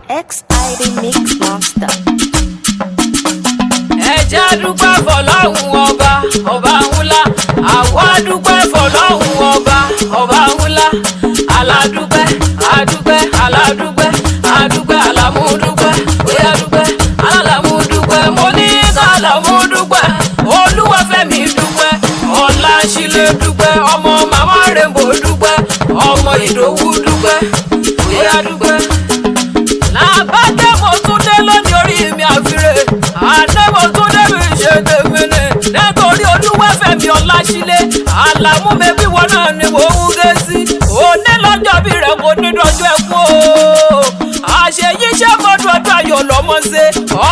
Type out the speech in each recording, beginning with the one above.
XID Mix Monster. Ẹ jẹ́ dúpẹ́ fọlọ́hun ọba ńlá, àwa dúpẹ́ fọlọ́hun ọba ńlá, aládúpẹ́ adúpẹ́ aládúpẹ́ adúpẹ́ alámúdúpẹ́ bóyá dúpẹ́ alámúdúpẹ́ mo ní kálámúdúpẹ́ olúwafẹ́mi dúpẹ́ ọláṣílẹ̀ dúpẹ́ ọmọ màmá rẹ̀mbò dúpẹ́ ọmọ ìdòwú dúpẹ́ bóyá dúpẹ́. làbájẹ́ mo tún dé lónìí orí mi àfirè àná mo tún dé mi ṣe tèmi ni nítorí olúwafẹ́mi ọláṣílẹ̀ àlàmúmẹ́bí wọn náà ni mo ń gé sí òní lọ́jọ́ bí rẹ̀ kò ní dọ́jọ́ ẹ̀kú o àṣeyí ṣe mọ́dún ọdún ayọ̀ lọ́mọ ṣe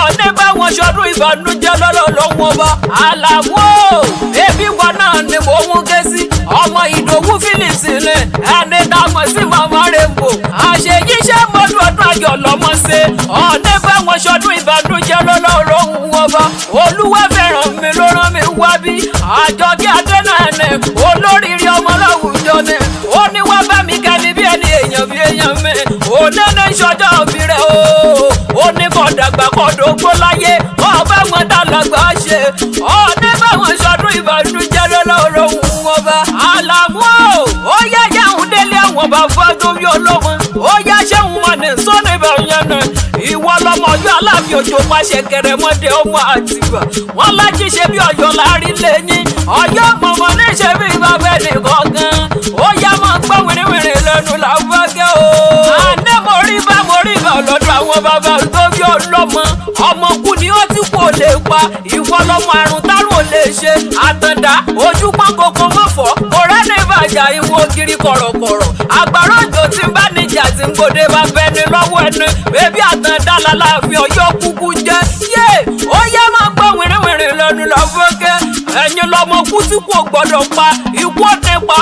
ọ̀ní bá wọn ṣọdún ìbànújẹ́ lọ́wọ́ bá àlàmú ẹbí wọn náà ni mo ń gé sí ọmọ ìdòwú philips ni ẹni dámọ̀ sí màmá rẹ̀mbò àṣeyí ṣe mọ́dún ọdún ayọ̀ lọ́mọ ṣe ọ̀ní bá wọn ṣọdún ìbànújẹ́ lọ́wọ́ bá olúwa fẹ́ràn mi ló rán mi wá bí àjọkí adé náà ni olóríire ọmọ láwùjọ ni ó ní wá bá mi kẹ́ni bí ẹni èèyàn bí èèyàn mi ò nínú ìṣọjọ́ òbí rẹ̀ ó ní kó dàgbà kó dógbó láyé ọba wọn tá lọ́gbà ṣe ó ní báwọn ṣọdún ìbànújẹ́ lọ́rọ̀ wọn bá àlàmú ó yá yẹ̀hún délé àwọn bàbá tó bí olómọ ó yá ṣẹ́hún wọn ní sọ́nà ìbànújẹ́ náà ìwọ lọmọ ọjọ́ aláàfin òjò pàṣẹ kẹrẹmọdé ọmọ àtìgbà wọn lájí ṣe bí Ọ̀yọ́ láàrin lẹ́yìn Ọ̀yọ́ mọmọ ní ṣe bí bàbá ẹnìkan gan ó yá máa gbọ́ wìrìwìrì lẹ́nu làbákẹ́ o. àná mo rí bá lọ́dọ̀ àwọn bàbá tó bí ọlọ́mọ ọmọ kú ni ó ti kò lè pa ìwọ lọmọ àrùn tárùn ò lè ṣe àtàndá ojú pọ́n kòkó mọ́fọ́ ọ̀rẹ́ ní ìbàjá ìwọ kiri kọ̀rọ̀kọ̀rọ̀ àgbàrá òjò tí ń bá níjà tí ń gbòde bá bẹni lọ́wọ́ ẹni bébí àtàndá lálàáfíà Ọ̀yọ́ kúkú jẹ́ yé ó yá máa gbọ́ wìrìwìrì lẹ́nu lọ́fọ́kẹ́ ẹ̀yin lọmọ kú tí kò gbọ́dọ̀ pa ikú ọ̀tẹ̀ pa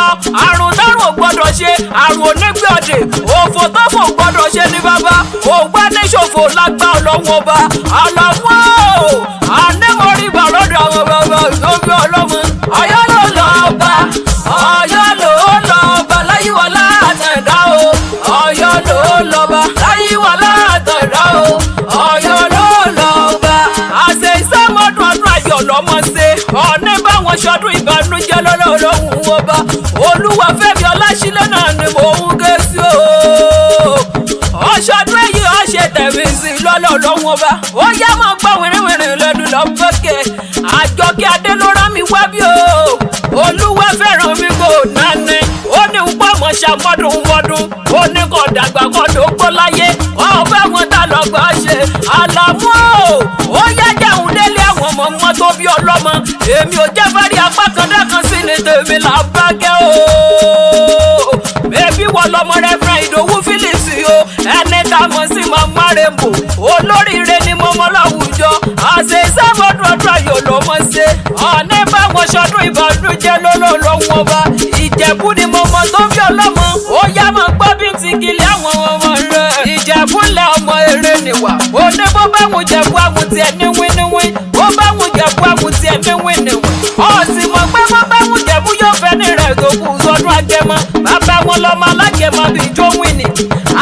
àrùn tárùn ò gbọ́dọ̀ ṣe àrùn onígbọ̀dẹ̀ òfò tó fò gbọ́dọ̀ ṣe ní bàbá ògbà ní ṣòfò lágbá ọlọ́wọ́ bá àlàmú ànẹ́mọ̀rí bà lọ́dọ̀ àwọn bàbá tó bí ọlọ́mọ Ọ̀yọ́ ló lọ bá Ọ̀yọ́ ló lọ bá láyíwọ̀ látẹ̀dá o Ọ̀yọ́ ló lọ bá láyíwọ̀ látẹ̀dá o Ọ̀yọ́ ló lọ bá àṣẹ ìsẹ́mọ́dún ọdún ayọ̀ lọ́mọ ṣe ọ̀ní báwọn ṣọdún ìbànújẹ́ lọ́lọ́run wọn bá Olúwafẹ́mi Ọláṣílẹ̀ náà ni mò ń gé sí o ọ̀ṣọ́dún èyí ọ̀ṣẹ̀ tẹ̀mí sí lọ́lọ́run wọn bá ó yá máa gbọ́ wìrìwìrì lẹ́nu lọ́fọ́kẹ́ àjọkí adé ló rán mi wá bí o Olúwa fẹ́ràn mi kò nání ó ní ń pọ̀ mọ́ ṣàmọ́dún ó ní kò dàgbà kò dógbó láyé ọba wọn tá lọ́gbà ṣe àlàmú ó yá jẹun délé àwọn ọmọ tó bí ọlọ́mọ èmi ò jẹ́ fẹ́rí apá kan dákan sí ní tèmi làbákẹ́ o bébí wọ lọmọ rẹ fún ìdòwú philips o ẹni dàmọ́ sí màmá rẹ̀mbò olóríire ni mo mọ láwùjọ àṣẹ ìsẹ́mọ́dún ọdún ayọ̀ ló mọ̀ ṣe ọ̀ní báwọn ṣọdún ìbànújẹ́ lọ́wọ́ bá ìjẹ̀bú ni mo mọ tó bí ọlọ́mọ ó yá máa gbọ́ bí ti kìlẹ̀ àwọn ọmọ rẹ̀ ìjẹ̀bú lẹ ọmọ eré nìwà ó ní bó bá wọn jẹ̀bú àwọn tiẹ̀ ní wíníwí bó bá wọn jẹ̀bú àwọn tiẹ̀ ní wíníwí ọ̀sìn mọ̀ pé bó bá wọn jẹ̀bú yóò fẹ́ ní rẹ̀ tó kù sọdún agẹmọ bàbá wọn lọ́mọ alágẹmọ bíi jó wíní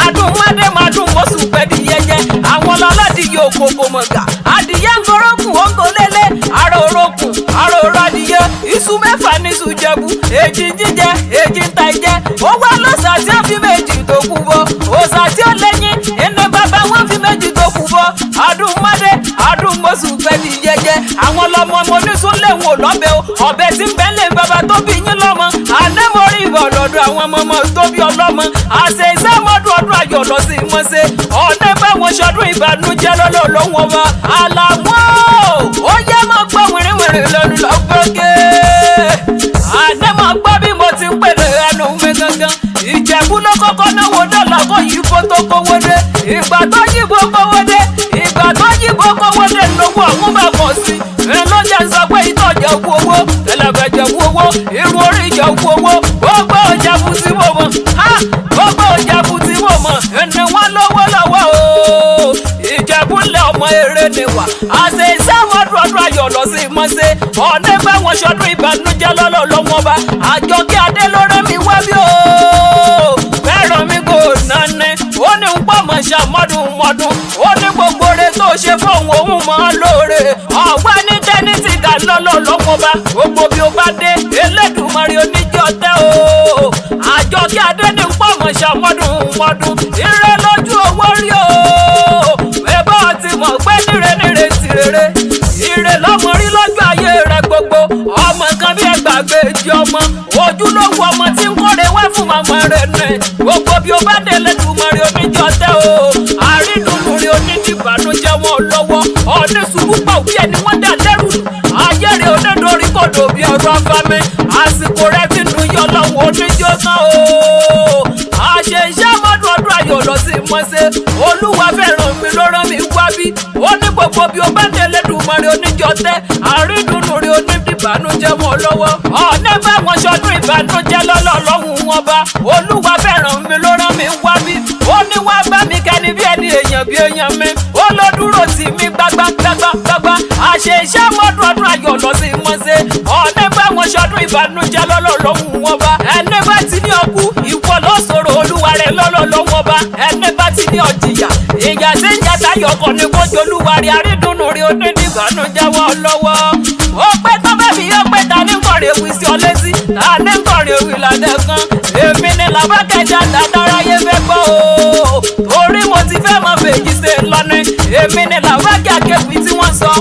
adùnmọ́dé máa dùn mọ́sù pẹ́ẹ́dì yẹyẹ àwọn lọ́lọ́dì yóò kókó mọ̀gà adìyẹ ń gorókùn ó ń golélé ara orókùn ara oró adìyẹ iṣu mẹ́fà ní iṣu jẹ̀bú èjì ń jíjẹ èjì ń ta ìjẹ ó wá lọ́sà tí ó fi méjì tó kú bọ́ òsà tí ó lẹ́yìn ẹni bàbá wọn fi méjì tó kú bọ́ adùnmọ́dé adùnmọ́sù pẹ́ẹ́dì yẹyẹ àwọn lọmọ ọmọ oníṣúlẹ̀ wọn ò lọ́bẹ̀ o ọ̀bẹ tí ń bẹ́lẹ̀ bàbá tó bí yín lọ́mọ ànẹ́mọ̀rí ìbọn lọ́dọ̀ àwọn ọmọ tó bí ọlọ́mọ àṣẹ ìsẹ́mọ́dún ọdún ayọ̀ lọ sí mọ́ṣẹ́ ọ̀nà báwọn ṣọdún ìbànújẹ́ lọ́wọ́ bá àlàmú ó yẹ máa gbọ́ wìrìwìrì lẹ́nu lọ́gbọ́gẹ́ àná máa gbọ́ bí mo ti ń pèlè ẹnu mi gangan ìjẹ̀bú ló kọ́kọ́ náwó dọ́là kó yìí kó tó kówó dé ìgbà tó yìnbó kówó dé ìgbà tó yìnbó kówó dé lówó àwọn bá pọ̀ sí ló jẹ́ sọ pé ìtọ́jẹ̀ kú owó tẹlẹfẹ̀jẹ̀ kú owó irun orí ìjẹ̀ kú owó gbogbo ọjà fún tí mo mọ̀ gbogbo ọjà fún tí mo mọ̀ ẹni wọn lówó lọ́wọ́ o ìjẹ̀bú lẹ ọmọ eré ni wà àṣẹ ìsẹ́mọ́dún ọdún ayọ̀ lọ sí mọ́ṣẹ́ ọ̀nẹ́ báwọn ṣọdún ìbànújẹ́ lọ́wọ́ bá àjọkí adé ló rán mi wá bí o fẹ́ràn mi kò nání ó ní ń pọ̀mọ̀ ṣàmọ́dún ó ní gbogbo rẹ̀ tó ṣe fóun òun mọ́ lóore ọ̀wá ní tẹ́ni ti dà lọ́lọ́ lọ́wọ́ bá gbogbo bí ó bá dé Elédùmarè oníjọ́ tẹ́ o Àjọkẹ́ Adé ní pọ̀mọ̀ ṣàmọ́dún ire lójú owó rí o ẹ̀bọ́ ti mọ̀ pé níre ti rere ire lọ́mọ rí lọ́jọ́ ayé rẹ̀ gbogbo ọmọ kan bí ẹgbàgbèjì ọmọ ojúlówó ọmọ tí ń kórè wá fún màmá rẹ̀ nẹ̀ gbogbo bí ó bá dé Elédùmarè oníjọ́ tẹ́ o àrídùnnú rí onídìbànújẹ́ wọn lọ́wọ́ ọ̀ní ṣubú pa òbí ẹni wọ́n dà lẹ́rù ayé rẹ̀ onídòrí kòdò bí ọ̀rọ̀ afámi àsìkò rẹ̀ ti dùn yọ lọ́wọ́ oníjọ́ tán o àṣeyṣe mọ́dún ọdún ayọ̀ lọ sí mọ́sẹ̀ Olúwa fẹ́ràn mi ló rán mi wá bí ó ní gbogbo bí ó bá dé Elédùmarè oníjọ́ tẹ́ àrídùnnú rí onídìbànújẹ́ wọn lọ́wọ́ ọ̀ní bá wọn ṣọdún ìbànújẹ́ lọ́lọ́lọ́hùn wọn bá Olúwa fẹ́ràn mi ló rán mi wá bí ó ní wá bá mi kẹ́ni bí ẹni èèyàn bí èèyàn mi ó ló dúró tì mí gbágbá àṣeyṣe mọ́dún ọdún ayọ̀ lọ sí mọ́sẹ̀ ọ̀ní bá wọn ṣọdún ìbànújẹ́ lọ́lọ́lọ́hùn wọn bá ẹni bá ti ní ọkú ìwọ ló sọ̀rọ̀ Olúwa rẹ̀ lọ́lọ́lọ́hùn wọn bá ẹni bá ti ní ọ̀jìyà ìyà tí ń jà táyọ̀ kọ́ ni kó jolúwa rí àrídùnnú rí onídìbànújẹ́ wọn lọ́wọ́ ó pẹ́ tó bá fi yọ pé ta ní kọ̀rọ̀ ewì sí ọ létí ta ní kọ̀rọ̀ ewì lálẹ́ kan èmi ni làbákẹ́jà dáadáráyé fẹ́ gbọ́ o torí mo ti fẹ́ mọ fèjì ṣe lọ́nà èmi ni làbákẹ́ akéwì tí wọ́n sọ